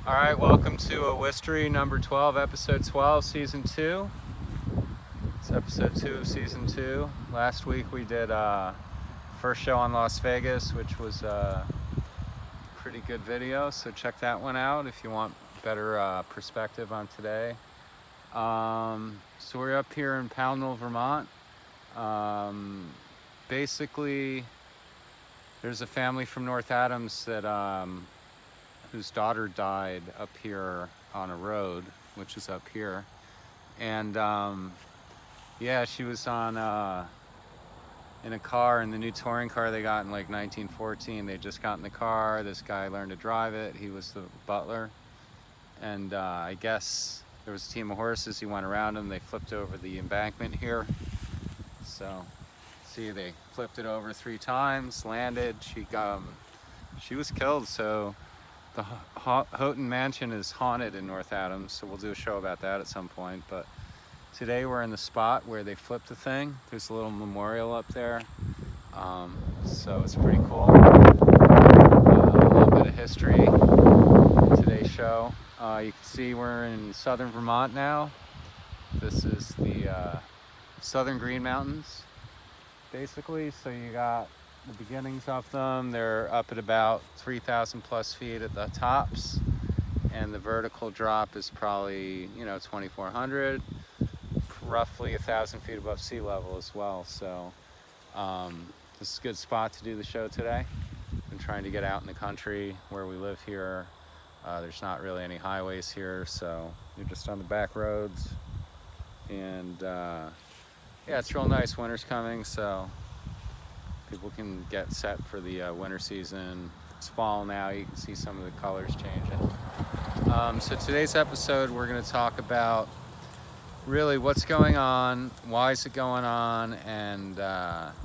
All right, welcome to Wistery number 12, episode 12, season 2. It's episode 2 of season 2. Last week we did first show on Las Vegas, which was a pretty good video, so check that one out if you want better perspective on today. So we're up here in Pownell, Vermont. Basically, there's a family from North Adams that whose daughter died up here on a road, which is up here. And yeah, she was on in a car, in the new touring car they got in like 1914. They just got in the car. This guy learned to drive it. He was the butler. And I guess there was a team of horses. He went around them. They flipped over the embankment here. So, see, they flipped it over 3 times, landed. She was killed. So the Houghton Mansion is haunted in North Adams, so we'll do a show about that at some point. But today we're in the spot where they flipped the thing. There's a little memorial up there, so it's pretty cool. A little bit of history in today's show. You can see we're in southern Vermont now. This is the Southern Green Mountains, basically. So you got the beginnings of them. They're up at about 3,000 plus feet at the tops, and the vertical drop is probably 2,400, roughly 1,000 feet above sea level as well. So this is a good spot to do the show today. Been trying to get out in the country where we live here. There's not really any highways here, so you're just on the back roads. And yeah, it's real nice. Winter's coming, so people can get set for the winter season. It's fall now. You can see some of the colors changing. So today's episode, we're going to talk about really what's going on, why is it going on, and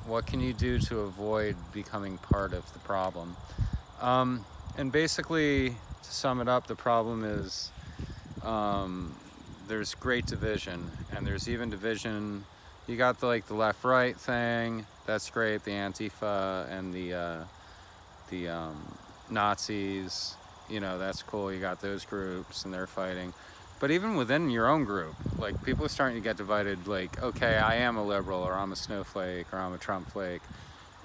what can you do to avoid becoming part of the problem. And basically, to sum it up, the problem is there's great division, and there's even division. You got the left-right thing. That's great. The Antifa and the Nazis. That's cool. You got those groups and they're fighting. But even within your own group, people are starting to get divided. Okay, I am a liberal, or I'm a snowflake, or I'm a Trump flake.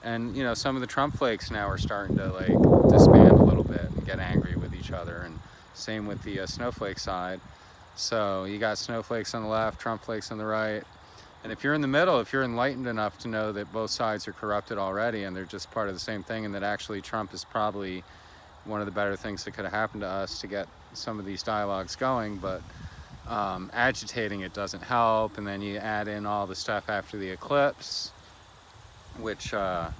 And some of the Trump flakes now are starting to disband a little bit and get angry with each other. And same with the snowflake side. So you got snowflakes on the left, Trump flakes on the right. And if you're in the middle, if you're enlightened enough to know that both sides are corrupted already and they're just part of the same thing, and that actually Trump is probably one of the better things that could have happened to us to get some of these dialogues going, but agitating it doesn't help. And then you add in all the stuff after the eclipse, which our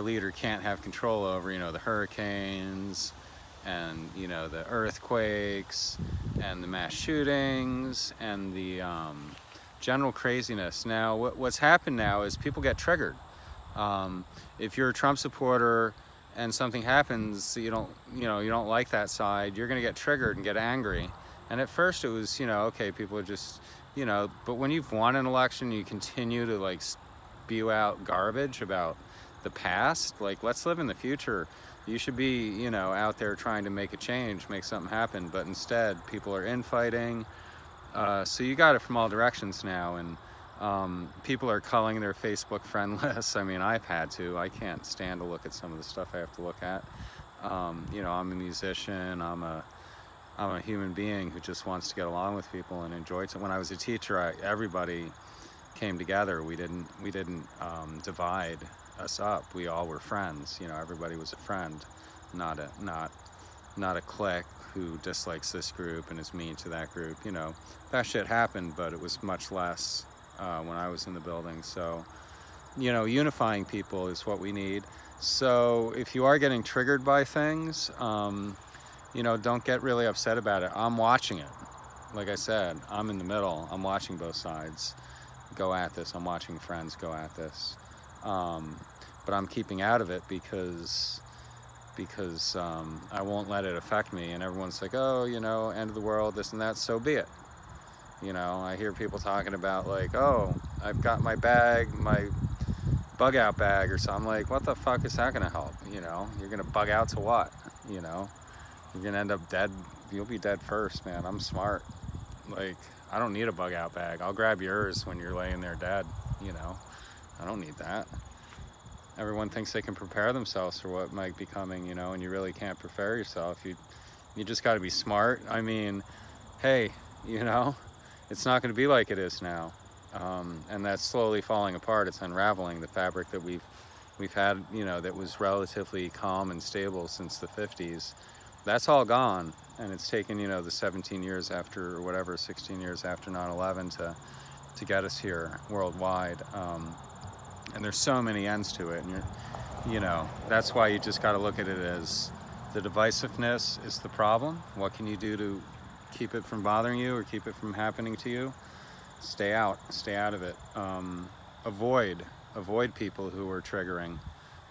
leader can't have control over, the hurricanes and, the earthquakes and the mass shootings and the general craziness. Now, what's happened now is people get triggered. If you're a Trump supporter and something happens, you don't like that side, you're going to get triggered and get angry. And at first it was, okay, people are just, but when you've won an election, you continue to spew out garbage about the past. Let's live in the future. You should be, out there trying to make a change, make something happen. But instead, people are infighting. So you got it from all directions now, and people are culling their Facebook friend lists. I mean, I've had to. I can't stand to look at some of the stuff I have to look at. I'm a musician. I'm a human being who just wants to get along with people and enjoy it. When I was a teacher, everybody came together. We didn't divide us up. We all were friends. Everybody was a friend, not a clique who dislikes this group and is mean to that group. That shit happened, but it was much less when I was in the building. So, unifying people is what we need. So if you are getting triggered by things, don't get really upset about it. I'm watching it. Like I said, I'm in the middle. I'm watching both sides go at this. I'm watching friends go at this. But I'm keeping out of it because I won't let it affect me. And everyone's like, oh, end of the world, this and that. So be it. I hear people talking about oh, I've got my bug out bag or something. I'm like, what the fuck is that going to help? You're going to bug out to what? You're gonna end up dead. You'll be dead first, man. I'm smart. Like, I don't need a bug out bag. I'll grab yours when you're laying there dead, you know. I don't need that. Everyone thinks they can prepare themselves for what might be coming, you know, and you really can't prepare yourself. You just got to be smart. I mean, hey, you know, it's not going to be like it is now, and that's slowly falling apart. It's unraveling. The fabric that we've had, you know, that was relatively calm and stable since the 50s, that's all gone, and it's taken, you know, the 17 years after, or whatever, 16 years after 9/11 to get us here worldwide. And there's so many ends to it, and you know, that's why you just got to look at it as the divisiveness is the problem. What can you do to keep it from bothering you or keep it from happening to you? Stay out of it. Avoid people who are triggering.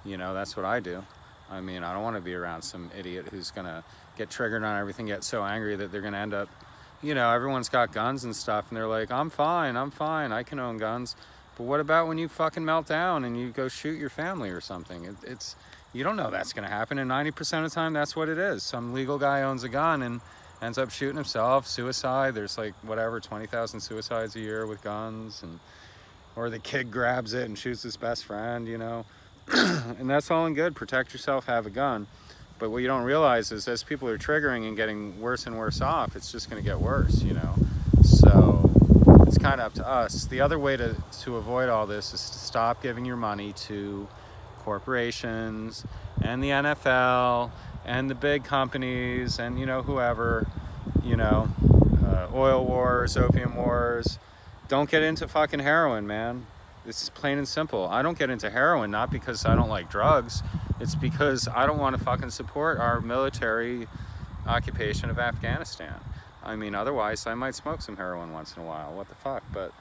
You know, that's what I do. I mean, I don't want to be around some idiot who's gonna get triggered on everything, get so angry that they're gonna end up, you know, everyone's got guns and stuff, and they're like, I'm fine, I can own guns. But what about when you fucking melt down and you go shoot your family or something? It's you don't know that's going to happen, and 90% of the time that's what it is. Some legal guy owns a gun and ends up shooting himself. Suicide. There's like whatever 20,000 suicides a year with guns, or the kid grabs it and shoots his best friend. You know, and that's all in good. Protect yourself. Have a gun. But what you don't realize is as people are triggering and getting worse and worse off, it's just going to get worse. You know, so. It's kind of up to us. The other way to avoid all this is to stop giving your money to corporations and the NFL and the big companies and, you know, whoever, you know, oil wars, opium wars. Don't get into fucking heroin, man. It's plain and simple. I don't get into heroin not because I don't like drugs. It's because I don't want to fucking support our military occupation of Afghanistan. I mean, otherwise I might smoke some heroin once in a while. What the fuck? But,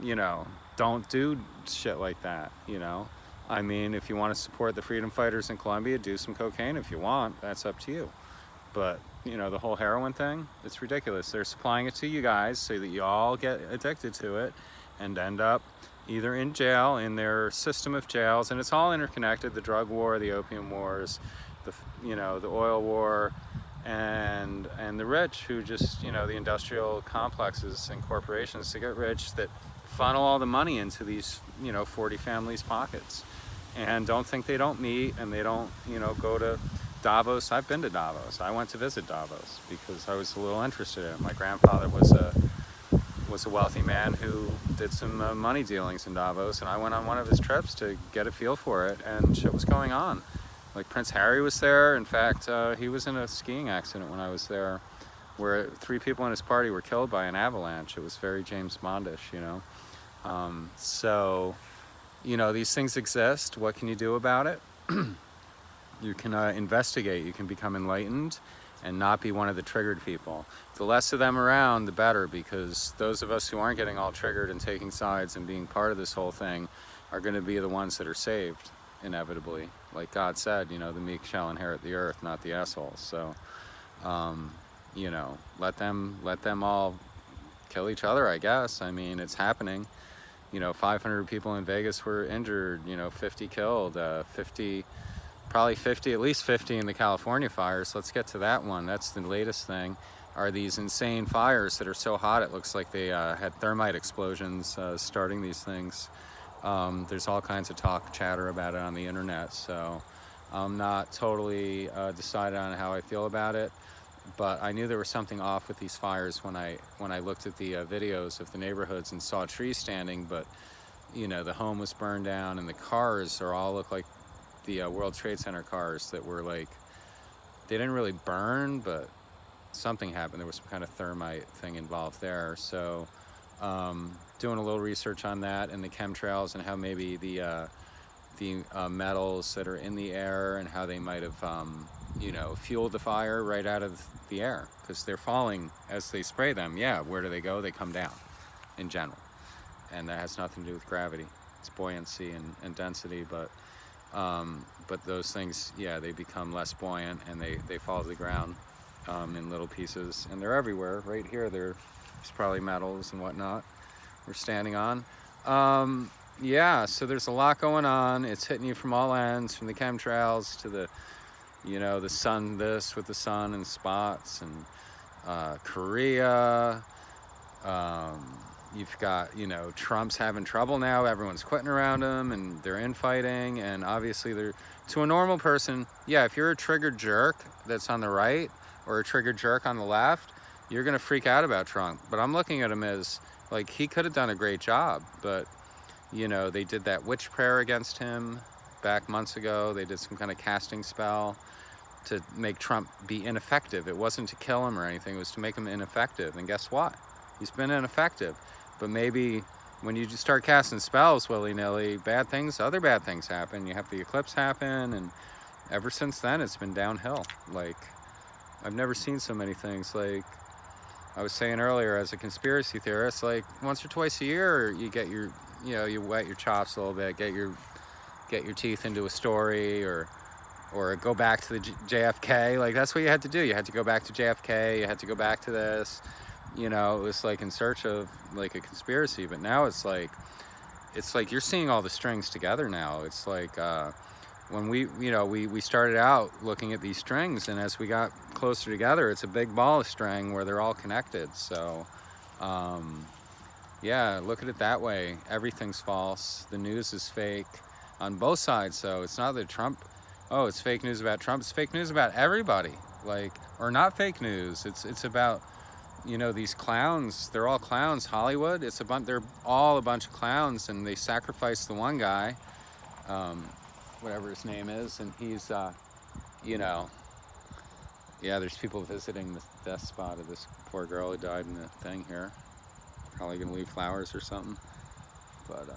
you know, don't do shit like that, you know? I mean, if you want to support the freedom fighters in Colombia, do some cocaine if you want. That's up to you. But, you know, the whole heroin thing, it's ridiculous. They're supplying it to you guys so that you all get addicted to it and end up either in jail, in their system of jails, and it's all interconnected. The drug war, the opium wars, you know, the oil war, and the rich who just, you know, the industrial complexes and corporations to get rich that funnel all the money into these, you know, 40 families' pockets, and don't think they don't meet, and they don't, you know, go to Davos. I've been to Davos. I went to visit Davos because I was a little interested in it. My grandfather was a wealthy man who did some money dealings in Davos, and I went on one of his trips to get a feel for it, and shit was going on. Like Prince Harry was there. In fact, he was in a skiing accident when I was there, where 3 people in his party were killed by an avalanche. It was very James Bondish, you know. So, you know, these things exist. What can you do about it? You can investigate. You can become enlightened and not be one of the triggered people. The less of them around, the better, because those of us who aren't getting all triggered and taking sides and being part of this whole thing are going to be the ones that are saved, inevitably. Like God said, you know, the meek shall inherit the earth, not the assholes. So, you know, let them all kill each other, I guess. I mean, it's happening. You know, 500 people in Vegas were injured, you know, 50 killed, 50, probably 50, at least 50 in the California fires. Let's get to that one. That's the latest thing, are these insane fires that are so hot it looks like they had thermite explosions starting these things. There's all kinds of chatter about it on the internet, so I'm not totally decided on how I feel about it, but I knew there was something off with these fires when I looked at the videos of the neighborhoods and saw trees standing, but, you know, the home was burned down, and the cars all look like the World Trade Center cars that were like, they didn't really burn, but something happened. There was some kind of thermite thing involved there, so doing a little research on that and the chemtrails and how maybe the metals that are in the air and how they might have, you know, fueled the fire right out of the air, because they're falling as they spray them. Yeah, where do they go? They come down in general, and that has nothing to do with gravity. It's buoyancy and density, but those things, yeah, they become less buoyant and they fall to the ground in little pieces, and they're everywhere. Right here, there's probably metals and whatnot we're standing on. Yeah, so there's a lot going on. It's hitting you from all ends, from the chemtrails to the You know, the sun, this with the sun and spots, and Korea. You've got, you know, Trump's having trouble now. Everyone's quitting around him, and they're infighting. And obviously, they're, to a normal person, yeah, if you're a triggered jerk that's on the right or a triggered jerk on the left, you're gonna freak out about Trump. But I'm looking at him as like he could have done a great job, but you know, they did that witch prayer against him back months ago. They did some kind of casting spell to make Trump be ineffective. It wasn't to kill him or anything. It was to make him ineffective. And guess what? He's been ineffective. But maybe when you just start casting spells willy-nilly, other bad things happen. You have the eclipse happen, and ever since then, it's been downhill. Like, I've never seen so many things. Like I was saying earlier, as a conspiracy theorist, like once or twice a year, you get your, you know, you wet your chops a little bit, get your teeth into a story, or go back to the JFK. Like that's what you had to do. You had to go back to JFK. You had to go back to this. You know, it was like in search of like a conspiracy. But now it's like you're seeing all the strings together now. It's like when we started out looking at these strings, and as we got closer together, it's a big ball of string where they're all connected. So yeah, look at it that way. Everything's false. The news is fake on both sides. So it's not that Trump, oh, it's fake news about Trump. It's fake news about everybody. Like, or not fake news. It's about, you know, these clowns. They're all clowns. Hollywood, they're all a bunch of clowns, and they sacrificed the one guy, whatever his name is, and he's, you know, yeah, there's people visiting the death spot of this poor girl who died in the thing here. Probably gonna leave flowers or something. But